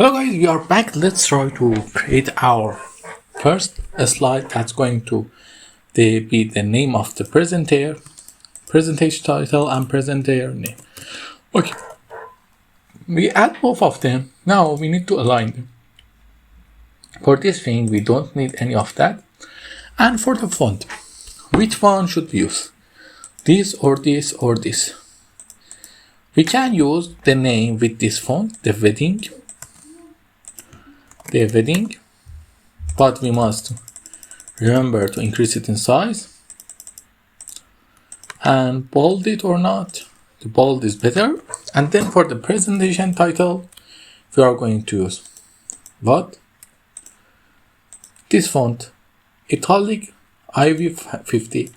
Hello guys, we are back. Let's try to create our first slide that's going to be the name of the presenter, presentation title and presenter name. Okay, we add both of them. Now we need to align them. For this thing, we don't need any of that. And for the font, which one should we use? This or this or this? We can use the name with this font, the wedding, but we must remember to increase it in size and bold it or not. The bold is better. And then for the presentation title, we are going to use what? This font, italic IV50.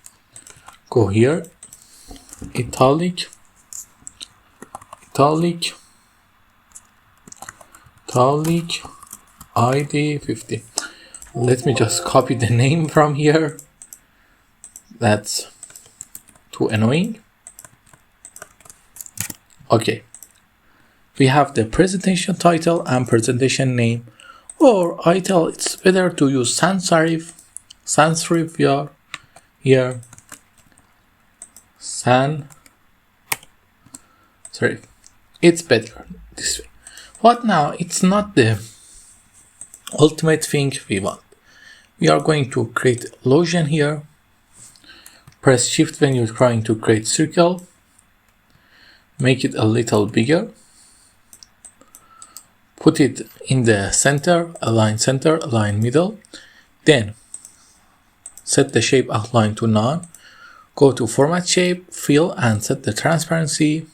Go here, italic ID50. Let me just copy the name from here. That's too annoying. Okay, we have the presentation title and presentation name, or I tell it's better to use sans serif here. Sans serif. It's better this way. What now? It's not the ultimate thing we want. We are going to create illusion here. Press shift when you're trying to create circle. Make it a little bigger. Put it in the center, align middle. Then set the shape outline to none. Go to format shape, fill, and set the transparency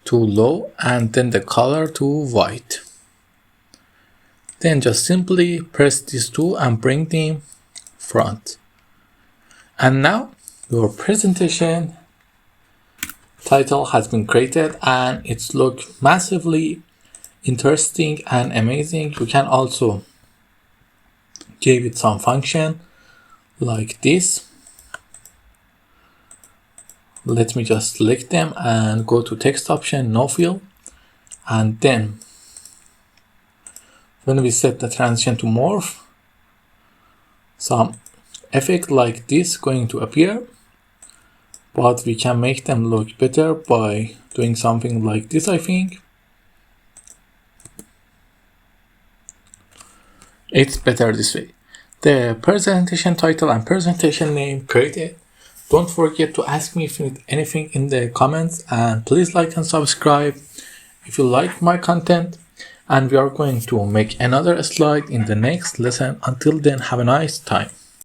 to low, and then the color to white. Then just simply press these two and bring them front. And now your presentation title has been created and it's look massively interesting and amazing. You can also give it some function like this. Let me just select them and go to text option, no fill. And then when we set the transition to morph, some effect like this going to appear, but we can make them look better by doing something like this, I think. It's better this way. The presentation title and presentation name created. Don't forget to ask me if you need anything in the comments, and please like and subscribe if you like my content. And we are going to make another slide in the next lesson. Until then, have a nice time.